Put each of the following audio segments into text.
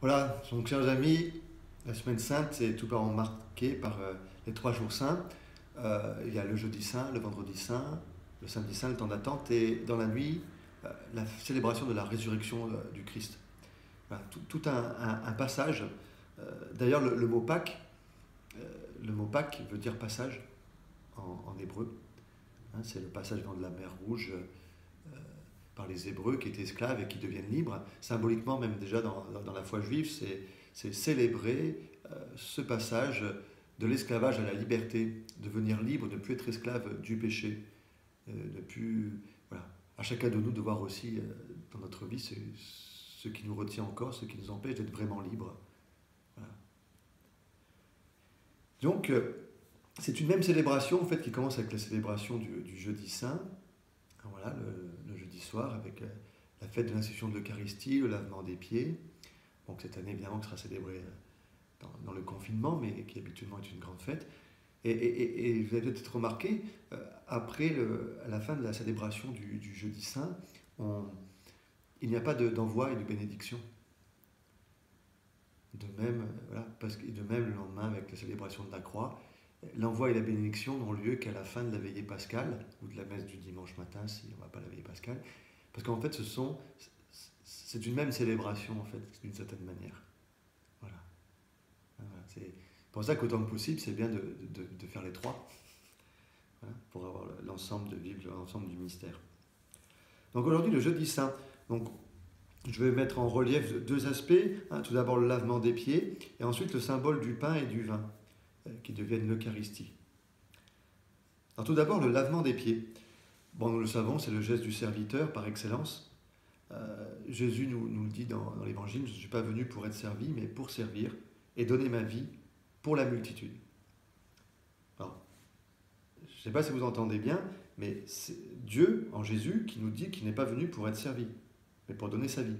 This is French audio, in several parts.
Voilà, donc chers amis, la semaine sainte est tout parent marquée par les 3 jours saints. Il y a le jeudi saint, le vendredi saint, le samedi saint, le temps d'attente, et dans la nuit, la célébration de la résurrection du Christ. Voilà, tout un passage. D'ailleurs, le mot Pâques, veut dire passage en hébreu. Hein, c'est le passage dans de la mer Rouge par les Hébreux qui étaient esclaves et qui deviennent libres. Symboliquement, même déjà dans la foi juive, c'est célébrer ce passage de l'esclavage à la liberté, devenir libre, ne plus être esclave du péché, ne plus... Voilà. À chacun de nous de voir aussi dans notre vie ce qui nous retient encore, ce qui nous empêche d'être vraiment libres. Voilà. Donc, c'est une même célébration en fait, qui commence avec la célébration du jeudi saint. Voilà, le jeudi soir, avec la fête de l'institution de l'Eucharistie, le lavement des pieds. Donc cette année, évidemment, qui sera célébrée dans le confinement, mais qui habituellement est une grande fête. Et vous avez peut-être remarqué, après, à la fin de la célébration du jeudi saint, il n'y a pas d'envoi et de bénédiction. De même, voilà, de même, le lendemain, avec la célébration de la croix, l'envoi et la bénédiction n'ont lieu qu'à la fin de la veillée pascale, ou de la messe du dimanche matin, si on ne va pas à la veillée pascale, parce qu'en fait, c'est une même célébration, en fait, d'une certaine manière. Voilà. C'est pour ça qu'autant que possible, c'est bien de faire les trois, voilà, pour avoir l'ensemble de vivre l'ensemble du mystère. Donc aujourd'hui, le jeudi saint. Donc, je vais mettre en relief deux aspects. Hein, tout d'abord, le lavement des pieds, et ensuite le symbole du pain et du vin, qui deviennent l'Eucharistie. Alors tout d'abord, le lavement des pieds. Bon, nous le savons, c'est le geste du serviteur par excellence. Jésus nous le dit dans l'Évangile, je ne suis pas venu pour être servi, mais pour servir et donner ma vie pour la multitude. Alors, je ne sais pas si vous entendez bien, mais c'est Dieu, en Jésus, qui nous dit qu'il n'est pas venu pour être servi, mais pour donner sa vie.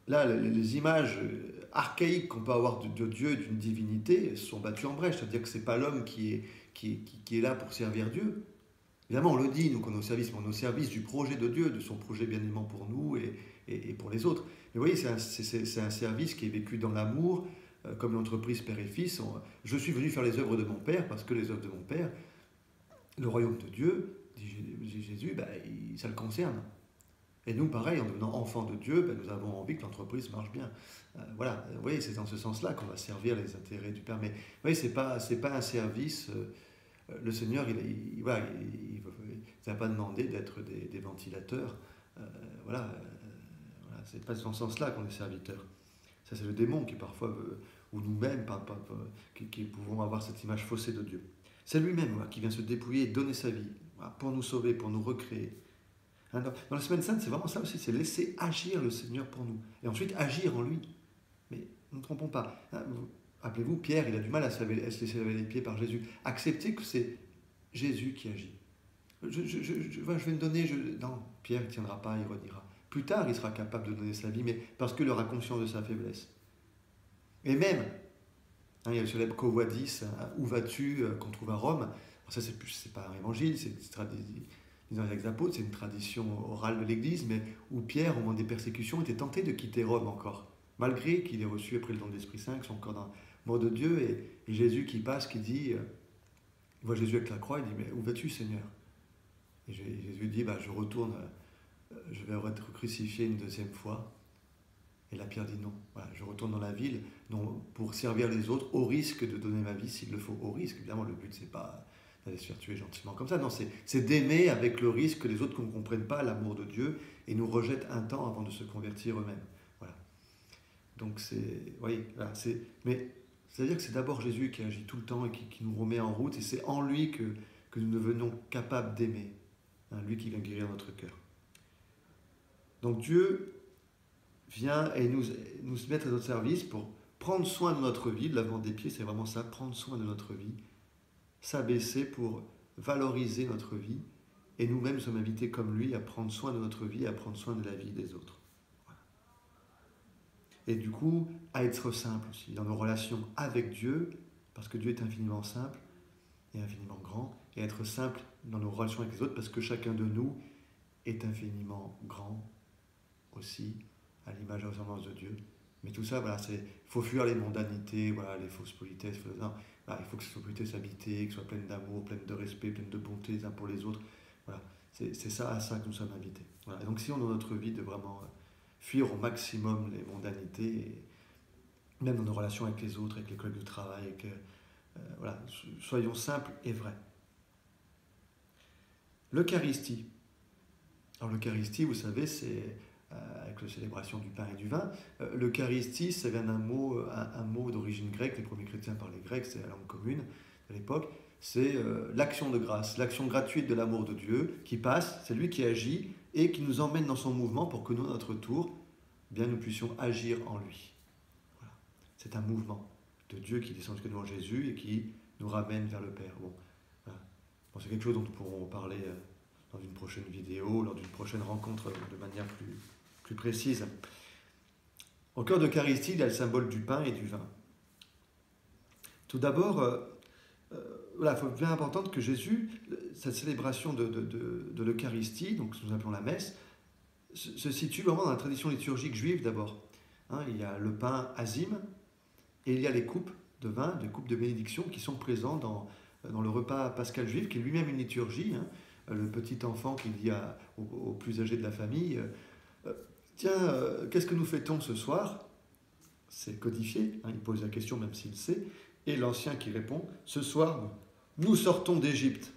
Là, les images archaïques qu'on peut avoir de Dieu et d'une divinité sont battues en brèche. C'est-à-dire que ce n'est pas l'homme qui est là pour servir Dieu. Évidemment, on le dit, nous, qu'on est au service, mais on est au service du projet de Dieu, de son projet bien-aimant pour nous et pour les autres. Mais vous voyez, c'est un service qui est vécu dans l'amour, comme une entreprise père et fils. Je suis venu faire les œuvres de mon Père, parce que les œuvres de mon Père, le royaume de Dieu, dit Jésus, ça le concerne. Et nous, pareil, en devenant enfants de Dieu, nous avons envie que l'entreprise marche bien. Voilà, vous voyez, c'est dans ce sens-là qu'on va servir les intérêts du Père. Mais vous voyez, c'est pas un service... le Seigneur, il n'a pas demandé d'être des ventilateurs. Voilà, c'est pas dans ce sens-là qu'on est serviteur. Ça, c'est le démon qui parfois veut, ou nous-mêmes, qui pouvons avoir cette image faussée de Dieu. C'est lui-même qui vient se dépouiller et donner sa vie pour nous sauver, pour nous recréer. Hein, dans la semaine sainte, c'est vraiment ça aussi, c'est laisser agir le Seigneur pour nous. Et ensuite, agir en lui. Mais ne nous trompons pas. Hein, rappelez-vous, Pierre, il a du mal à se laisser laver les pieds par Jésus. Acceptez que c'est Jésus qui agit. Je vais me donner... Non, Pierre ne tiendra pas, il reniera. Plus tard, il sera capable de donner sa vie, mais parce qu'il aura conscience de sa faiblesse. Et même, il y a le célèbre Quo Vadis, où vas-tu, qu'on trouve à Rome. Alors ça, c'est pas un évangile, dans les apôtres, c'est une tradition orale de l'Église, mais où Pierre, au moment des persécutions, était tenté de quitter Rome encore, malgré qu'il ait reçu après le don de l'Esprit Saint, que son corps dans mort de Dieu, et Jésus qui passe, qui dit, il voit Jésus avec la croix, il dit, mais où vas-tu, Seigneur? Et Jésus dit, je retourne, je vais être crucifié une deuxième fois. Et là, Pierre dit non, voilà, je retourne dans la ville, non, pour servir les autres, au risque de donner ma vie s'il le faut, au risque. Évidemment, le but, c'est pas d'aller se faire tuer gentiment comme ça, non, c'est d'aimer avec le risque que les autres ne comprennent pas l'amour de Dieu et nous rejettent un temps avant de se convertir eux-mêmes. Voilà. Donc mais c'est-à-dire que c'est d'abord Jésus qui agit tout le temps et qui nous remet en route, et c'est en lui que nous devenons capables d'aimer, lui qui vient guérir notre cœur. Donc Dieu vient et nous mettre à notre service pour prendre soin de notre vie. Le lavement des pieds, c'est vraiment ça, prendre soin de notre vie, s'abaisser pour valoriser notre vie, et nous-mêmes sommes invités comme lui à prendre soin de notre vie, à prendre soin de la vie des autres. Voilà. Et du coup, à être simple aussi dans nos relations avec Dieu, parce que Dieu est infiniment simple et infiniment grand, et être simple dans nos relations avec les autres, parce que chacun de nous est infiniment grand aussi, à l'image et à la ressemblance de Dieu. Mais tout ça, voilà, il faut fuir les mondanités, voilà, les fausses politesses. Non, voilà, il faut que ce soit politesse habitée, que ce soit pleine d'amour, pleine de respect, pleine de bonté les uns pour les autres. Voilà, c'est ça à ça que nous sommes invités. Voilà. Et donc si on dans notre vie de vraiment fuir au maximum les mondanités, et même dans nos relations avec les autres, avec les collègues de travail, voilà, soyons simples et vrais. L'Eucharistie. Alors l'Eucharistie, vous savez, c'est avec la célébration du pain et du vin. L'Eucharistie, ça vient d'un mot d'origine grecque. Les premiers chrétiens parlaient grec, c'est la langue commune de l'époque. C'est l'action de grâce, l'action gratuite de l'amour de Dieu qui passe, c'est lui qui agit et qui nous emmène dans son mouvement pour que nous, à notre tour, bien nous puissions agir en lui. Voilà. C'est un mouvement de Dieu qui descend jusqu'à nous en Jésus et qui nous ramène vers le Père. Bon, voilà. Bon, c'est quelque chose dont nous pourrons parler dans une prochaine vidéo, lors d'une prochaine rencontre de manière plus précise. Au cœur d'Eucharistie, il y a le symbole du pain et du vin. Tout d'abord, voilà, il faut bien entendre que Jésus, cette célébration de l'Eucharistie, donc ce que nous appelons la messe, se situe vraiment dans la tradition liturgique juive d'abord. Hein, il y a le pain azime et il y a les coupes de vin, des coupes de bénédiction qui sont présents dans le repas pascal juif, qui est lui-même une liturgie. Hein. Le petit enfant qui dit aux plus âgés de la famille tiens, qu'est-ce que nous fêtons ce soir? C'est codifié, hein, il pose la question même s'il sait. Et l'ancien qui répond ce soir, nous sortons d'Égypte.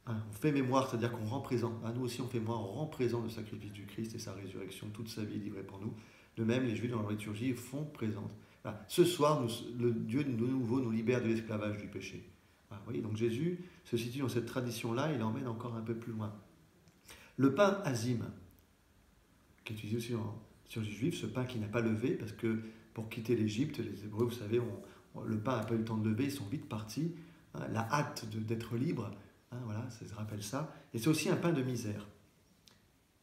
Hein, on fait mémoire, c'est-à-dire qu'on rend présent. Hein, nous aussi, on fait mémoire, on rend présent le sacrifice du Christ et sa résurrection, toute sa vie livrée pour nous. De même, les Juifs dans leur liturgie font présente. Voilà. Ce soir, le Dieu de nouveau nous libère de l'esclavage du péché. Voilà, vous voyez, donc Jésus se situe dans cette tradition-là, il emmène encore un peu plus loin. Le pain azime, qui est utilisé aussi en liturgie juive, ce pain qui n'a pas levé, parce que pour quitter l'Égypte, les Hébreux, vous savez, le pain n'a pas eu le temps de lever, ils sont vite partis. Hein, la hâte d'être libre, hein, voilà, ça rappelle ça. Et c'est aussi un pain de misère,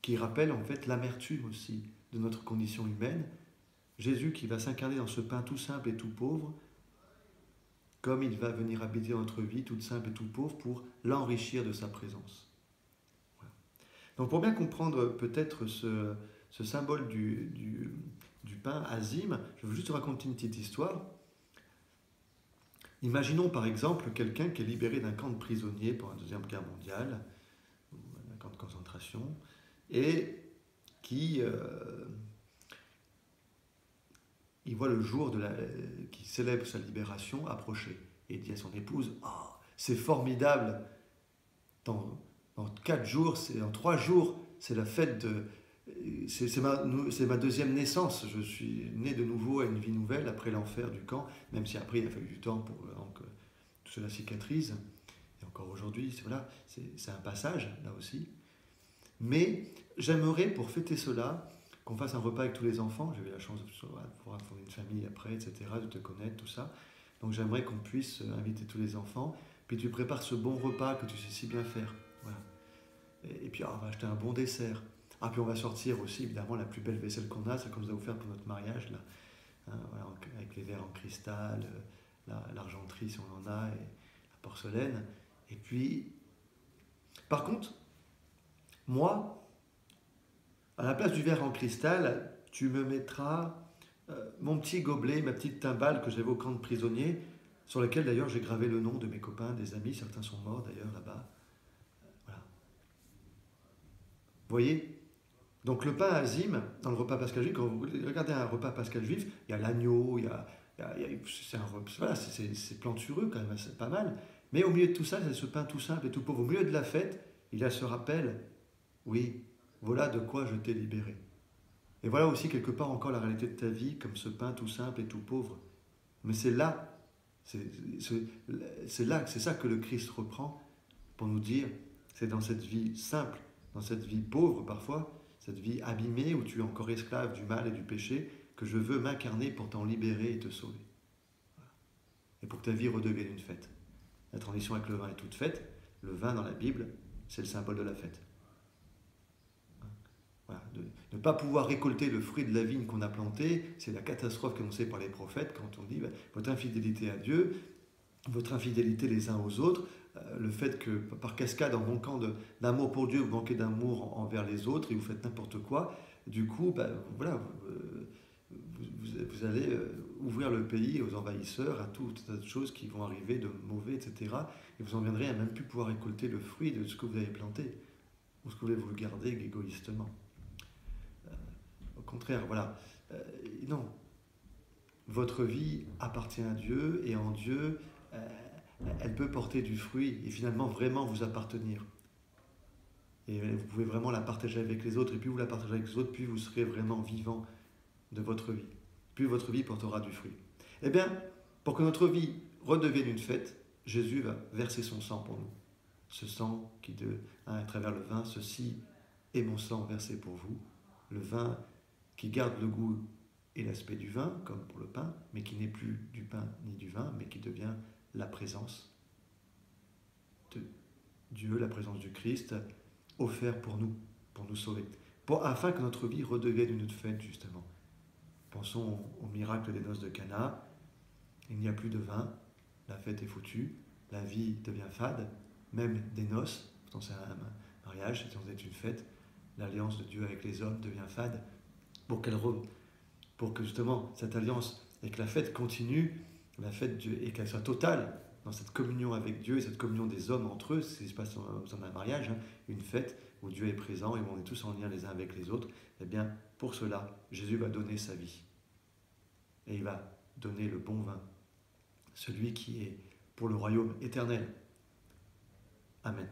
qui rappelle en fait l'amertume aussi de notre condition humaine. Jésus qui va s'incarner dans ce pain tout simple et tout pauvre, comme il va venir habiter dans notre vie toute simple et tout pauvre pour l'enrichir de sa présence. Voilà. Donc pour bien comprendre peut-être ce symbole du pain azime, je veux juste raconter une petite histoire. Imaginons par exemple quelqu'un qui est libéré d'un camp de prisonniers pour la Deuxième Guerre mondiale, ou un camp de concentration, et qui il voit le jour qui célèbre sa libération approcher. Et il dit à son épouse, oh, c'est formidable, dans 4 jours, en 3 jours, c'est la fête c'est ma deuxième naissance. Je suis né de nouveau à une vie nouvelle après l'enfer du camp, même si après il a fallu du temps pour que tout cela cicatrise. Et encore aujourd'hui, c'est un passage, là aussi. Mais j'aimerais, pour fêter cela, qu'on fasse un repas avec tous les enfants. J'ai eu la chance de pouvoir fonder une famille après, etc., de te connaître, tout ça. Donc j'aimerais qu'on puisse inviter tous les enfants. Puis tu prépares ce bon repas que tu sais si bien faire. Voilà. Et puis on va acheter un bon dessert. Ah, puis on va sortir aussi, évidemment, la plus belle vaisselle qu'on a, celle qu'on nous a offerte pour notre mariage, là. Hein, voilà, avec les verres en cristal, l'argenterie si on en a, et la porcelaine. Et puis, par contre, moi, à la place du verre en cristal, tu me mettras mon petit gobelet, ma petite timbale que j'avais au camp de prisonniers, sur lequel d'ailleurs j'ai gravé le nom de mes copains, des amis, certains sont morts d'ailleurs là-bas. Voilà. Vous voyez? Donc le pain azime, dans le repas pascal juif, quand vous regardez un repas pascal juif, il y a l'agneau, c'est plantureux quand même, c'est pas mal. Mais au milieu de tout ça, il y a ce pain tout simple et tout pauvre. Au milieu de la fête, il y a ce rappel, oui, voilà de quoi je t'ai libéré. Et voilà aussi quelque part encore la réalité de ta vie, comme ce pain tout simple et tout pauvre. Mais c'est ça que le Christ reprend pour nous dire, c'est dans cette vie simple, dans cette vie pauvre parfois, cette vie abîmée où tu es encore esclave du mal et du péché, que je veux m'incarner pour t'en libérer et te sauver. Voilà. Et pour que ta vie redevienne une fête. La transition avec le vin est toute faite. Le vin dans la Bible, c'est le symbole de la fête. Voilà. De ne pas pouvoir récolter le fruit de la vigne qu'on a plantée, c'est la catastrophe annoncée par les prophètes quand on dit votre infidélité à Dieu, votre infidélité les uns aux autres, le fait que par cascade, en manquant d'amour pour Dieu, vous manquez d'amour envers les autres et vous faites n'importe quoi, du coup, ben, voilà, vous allez ouvrir le pays aux envahisseurs, à tout un tas de choses qui vont arriver de mauvais, etc. Et vous en viendrez à même plus pouvoir récolter le fruit de ce que vous avez planté, ou ce que vous voulez vous le garder égoïstement. Au contraire, voilà. Euh, non, votre vie appartient à Dieu, et en Dieu, elle peut porter du fruit, et finalement vraiment vous appartenir. Et vous pouvez vraiment la partager avec les autres, et plus vous la partagez avec les autres, plus vous serez vraiment vivant de votre vie. Plus votre vie portera du fruit. Eh bien, pour que notre vie redevienne une fête, Jésus va verser son sang pour nous. Ce sang qui, à travers le vin, ceci est mon sang versé pour vous. Le vin qui garde le goût et l'aspect du vin, comme pour le pain, mais qui n'est plus du pain ni du vin, mais qui devient la présence de Dieu, la présence du Christ, offert pour nous sauver. Afin que notre vie redevienne une fête, justement. Pensons au miracle des noces de Cana. Il n'y a plus de vin, la fête est foutue, la vie devient fade, même des noces, pourtant c'est un mariage, c'est censé être une fête, l'alliance de Dieu avec les hommes devient fade, pour que justement cette alliance et que la fête continue, la fête et qu'elle soit totale dans cette communion avec Dieu et cette communion des hommes entre eux, c'est ce qui se passe dans un mariage, hein, une fête où Dieu est présent et où on est tous en lien les uns avec les autres. Eh bien, pour cela, Jésus va donner sa vie. Et il va donner le bon vin, celui qui est pour le royaume éternel. Amen.